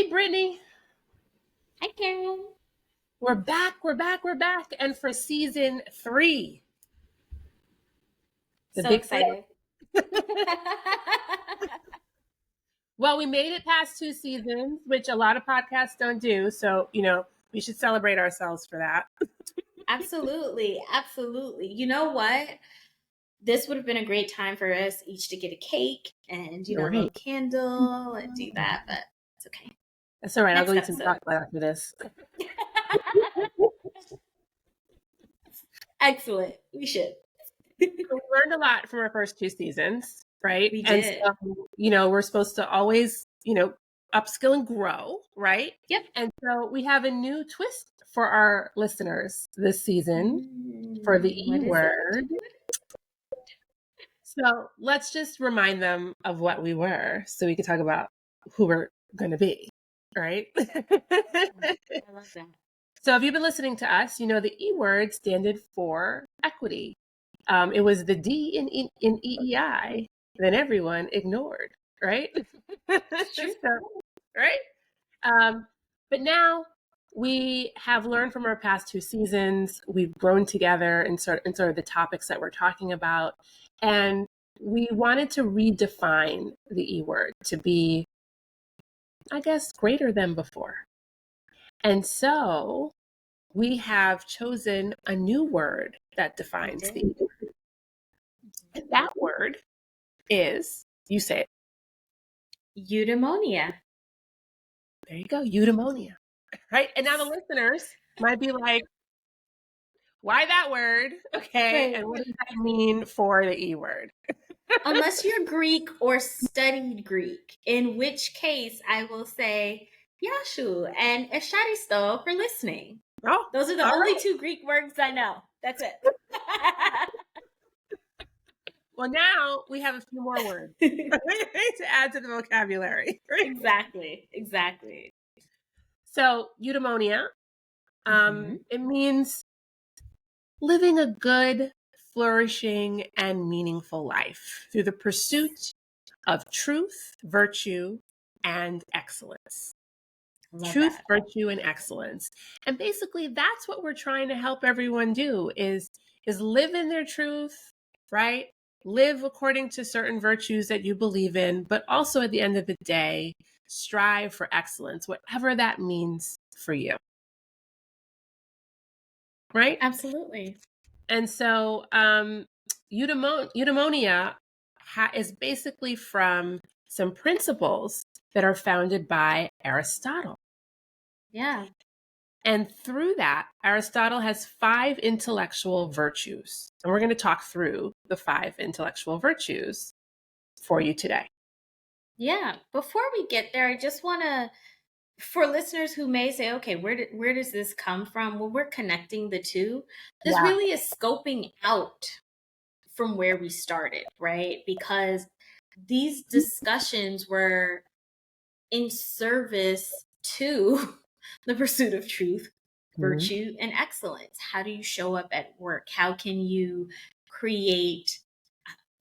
Hey, Brittany. Hi, Karen. We're back. And for season 3. The So big 3. excited. Well, we made it past 2 seasons, which a lot of podcasts don't do. So, we should celebrate ourselves for that. Absolutely. You know what? This would have been a great time for us each to get a cake and, a little Right. candle and do that, but it's okay. That's all right. I'll Next go eat some episode. chocolate after this. Excellent. We should. We learned a lot from our first 2 seasons, right? We And did. so, we're supposed to always, upskill and grow, right? Yep. And so we have a new twist for our listeners this season for the E word. So let's just remind them of what we were so we can talk about who we're going to be, right? I love that. So if you've been listening to us, the E word standard for equity. It was the D in EEI that everyone ignored, right? Right? But now we have learned from our past 2 seasons. We've grown together in sort of the topics that we're talking about. And we wanted to redefine the E word to be, I guess, greater than before. And so we have chosen a new word that defines the E word. And that word is, you say it. Eudaimonia. There you go, eudaimonia. Right? And now the listeners might be like, why that word? Okay. Right. And what does that mean for the E word? Unless you're Greek or studied Greek, in which case I will say Yashu and Esharisto for listening. Oh, those are the only 2 Greek words I know. That's it. Well, now we have a few more words to add to the vocabulary. Right? Exactly. So, eudaimonia, it means living a good, flourishing, and meaningful life through the pursuit of truth, virtue, and excellence. Truth, virtue, and excellence. And basically, that's what we're trying to help everyone do is live in their truth, right? Live according to certain virtues that you believe in, but also at the end of the day, strive for excellence, whatever that means for you. Right? Absolutely. And so eudaimonia is basically from some principles that are founded by Aristotle. Yeah. And through that, Aristotle has 5 intellectual virtues. And we're going to talk through the 5 intellectual virtues for you today. Yeah. Before we get there, I just want to, for listeners who may say, okay, where does this come from? Well, we're connecting the 2. This really is scoping out from where we started, right? Because these discussions were in service to the pursuit of truth, virtue, and excellence. How do you show up at work? How can you create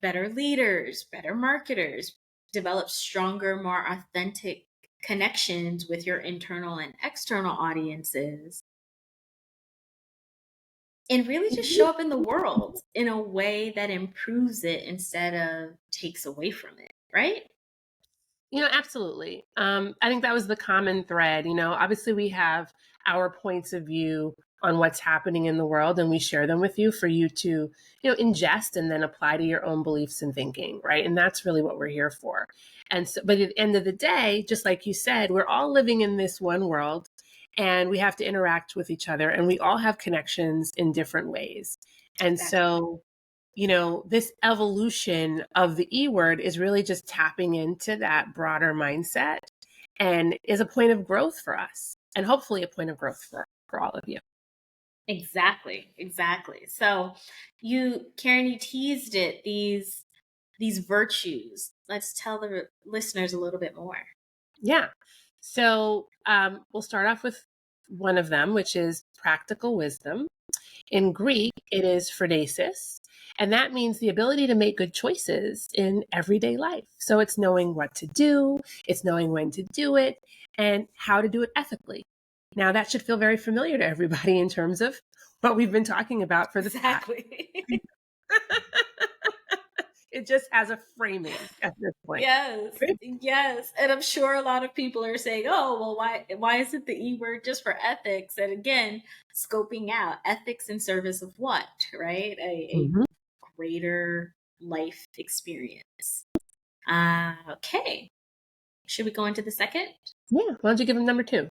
better leaders, better marketers, develop stronger, more authentic connections with your internal and external audiences? And really just show up in the world in a way that improves it instead of takes away from it, right? Absolutely. I think that was the common thread. Obviously we have our points of view on what's happening in the world, and we share them with you for you to, ingest and then apply to your own beliefs and thinking, right? And that's really what we're here for. And so, but at the end of the day, just like you said, we're all living in this one world, and we have to interact with each other, and we all have connections in different ways. And so, this evolution of the E word is really just tapping into that broader mindset and is a point of growth for us, and hopefully a point of growth for all of you. Exactly. So Karen, you teased it, these virtues. Let's tell the listeners a little bit more. Yeah. So we'll start off with one of them, which is practical wisdom. In Greek, it is phronesis. And that means the ability to make good choices in everyday life. So it's knowing what to do, it's knowing when to do it, and how to do it ethically. Now, that should feel very familiar to everybody in terms of what we've been talking about for the past. Exactly. It just has a framing at this point. Yes, Right? yes. And I'm sure a lot of people are saying, oh, well, why isn't the E word just for ethics? And again, scoping out ethics in service of what, right? A Mhm. greater life experience. Okay. Should we go into the second? Yeah. Why don't you give them number 2?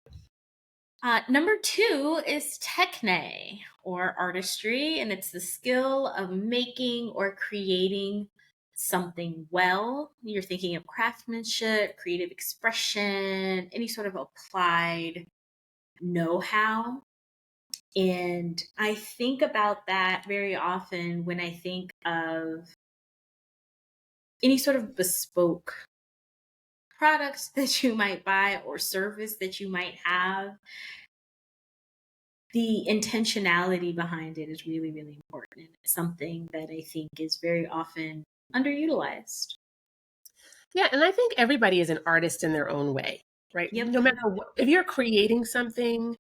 Number 2 is techne, or artistry, and it's the skill of making or creating something well. You're thinking of craftsmanship, creative expression, any sort of applied know-how. And I think about that very often when I think of any sort of bespoke products that you might buy or service that you might have. The intentionality behind it is really, really important. And it's something that I think is very often underutilized. Yeah, and I think everybody is an artist in their own way, right? Yep. No matter what, if you're creating something,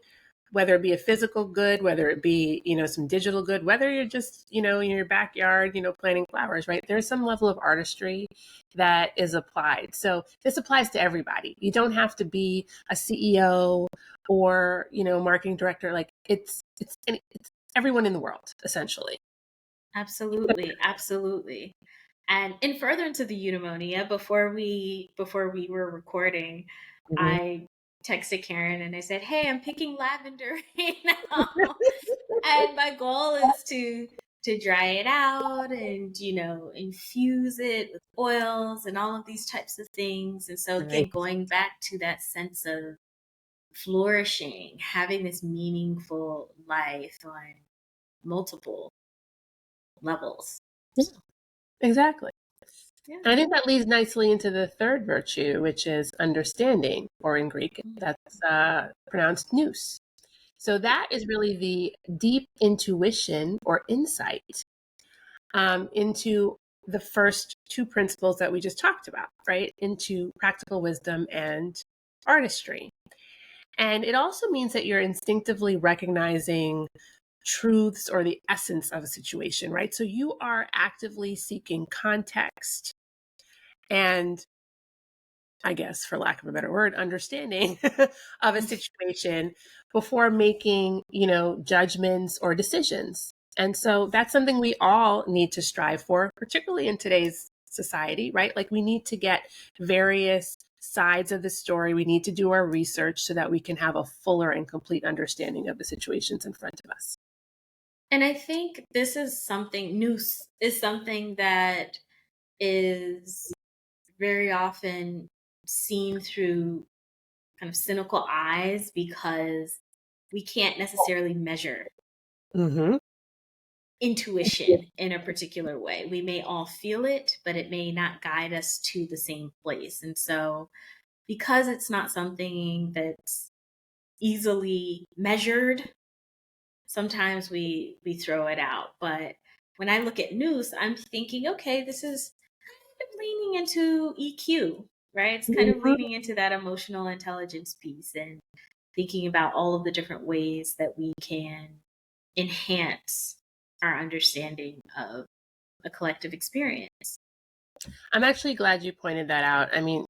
whether it be a physical good, whether it be, some digital good, whether you're just, in your backyard, planting flowers, right? There's some level of artistry that is applied. So this applies to everybody. You don't have to be a CEO or, marketing director. Like it's everyone in the world, essentially. Absolutely. Absolutely. And in furtherance of the eudaimonia, before we were recording, Mhm. I texted Karen and I said, "Hey, I'm picking lavender right now." And my goal is to dry it out and infuse it with oils and all of these types of things. And so Right. again, going back to that sense of flourishing, having this meaningful life on multiple levels. Yeah, exactly. Yeah. And I think that leads nicely into the third virtue, which is understanding, or in Greek, that's pronounced nous. So that is really the deep intuition or insight into the first two principles that we just talked about, right? Into practical wisdom and artistry. And it also means that you're instinctively recognizing truths or the essence of a situation, right? So you are actively seeking context and, I guess, for lack of a better word, understanding of a situation before making, judgments or decisions. And so that's something we all need to strive for, particularly in today's society, right? Like we need to get various sides of the story. We need to do our research so that we can have a fuller and complete understanding of the situations in front of us. And I think this is something, nous is something that is very often seen through kind of cynical eyes because we can't necessarily measure Mm-hmm. intuition in a particular way. We may all feel it, but it may not guide us to the same place. And so, because it's not something that's easily measured, sometimes we throw it out. But when I look at nous, I'm thinking, okay, this is kind of leaning into EQ, right? It's kind of Mm-hmm. leaning into that emotional intelligence piece and thinking about all of the different ways that we can enhance our understanding of a collective experience. I'm actually glad you pointed that out. I mean,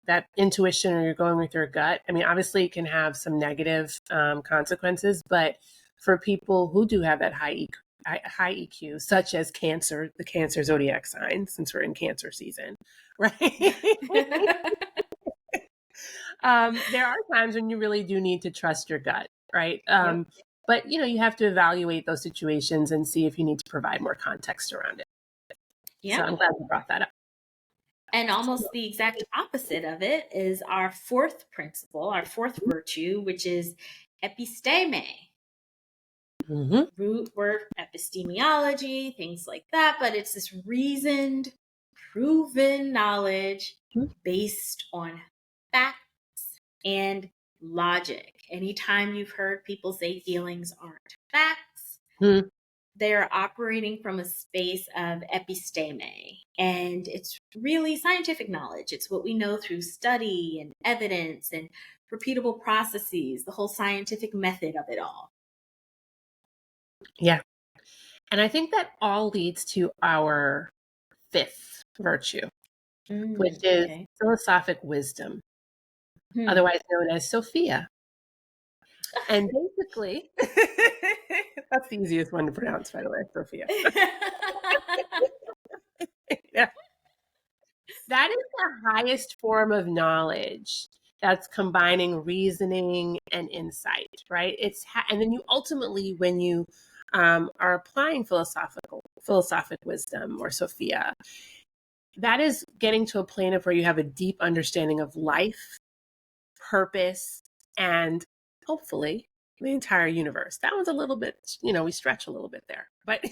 that intuition or you're going with your gut, I mean, obviously it can have some negative consequences, but for people who do have that high EQ, such as Cancer, the Cancer zodiac sign, since we're in Cancer season, right? There are times when you really do need to trust your gut, right? Yep. But you have to evaluate those situations and see if you need to provide more context around it. So Yeah. I'm glad you brought that up. And almost the exact opposite of it is our fourth principle, our fourth virtue, which is episteme. Mm-hmm. Root word epistemology, things like that. But it's this reasoned, proven knowledge based on facts and logic. Anytime you've heard people say feelings aren't facts, they're operating from a space of episteme. And it's really scientific knowledge. It's what we know through study and evidence and repeatable processes, the whole scientific method of it all. Yeah. And I think that all leads to our fifth virtue, which is Okay. philosophic wisdom, otherwise known as sophia. And basically, that's the easiest one to pronounce, by the way, sophia. Yeah. That is the highest form of knowledge that's combining reasoning and insight, right? And then you ultimately, when you are applying philosophic wisdom or sophia, that is getting to a plane of where you have a deep understanding of life, purpose, and hopefully the entire universe. That one's a little bit, we stretch a little bit there, but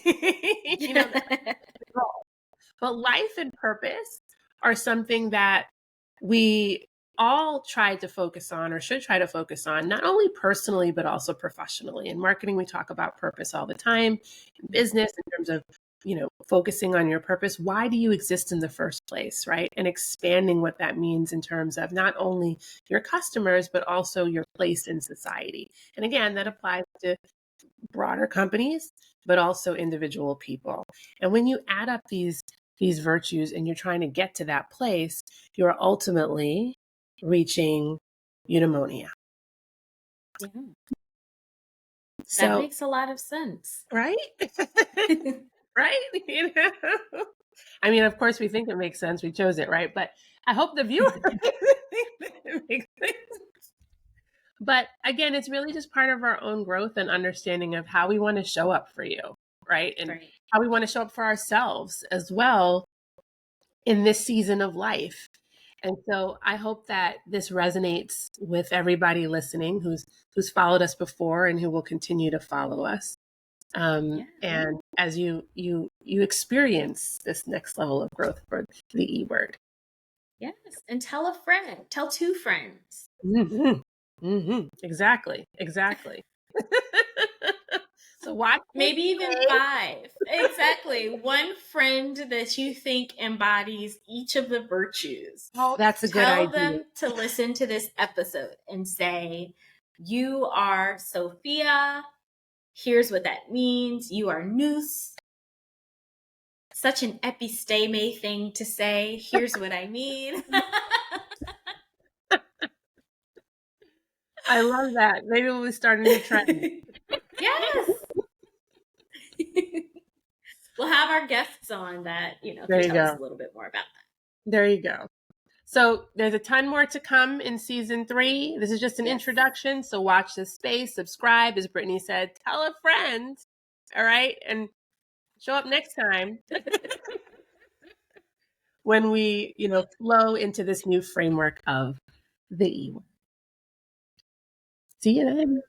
but life and purpose are something that we all try to focus on or should try to focus on, not only personally, but also professionally. In marketing, we talk about purpose all the time. In business, in terms of, focusing on your purpose. Why do you exist in the first place, right? And expanding what that means in terms of not only your customers, but also your place in society. And again, that applies to broader companies, but also individual people. And when you add up these virtues and you're trying to get to that place, you're ultimately reaching eudaimonia. Yeah. So, that makes a lot of sense. Right? Right? I mean, of course, we think it makes sense. We chose it, right? But I hope the viewer it makes sense. But again, it's really just part of our own growth and understanding of how we want to show up for you, right? And how we want to show up for ourselves as well in this season of life. And so I hope that this resonates with everybody listening who's followed us before and who will continue to follow us. And as you experience this next level of growth for the E word. Yes. And tell a friend, tell two friends. Exactly. So watch. Maybe even 5. Exactly. One friend that you think embodies each of the virtues. Oh, that's a good idea. Tell them to listen to this episode and say, you are Sophia. Here's what that means. You are nous. Such an episteme thing to say. Here's what I mean. I love that. Maybe we'll start a new trend. Yes. We'll have our guests on that, There can you tell us go. a little bit more about that. There you go. So there's a ton more to come in season 3. This is just an introduction. So watch this space, subscribe, as Brittany said, tell a friend. All right. And show up next time when we, flow into this new framework of the E word. See you then.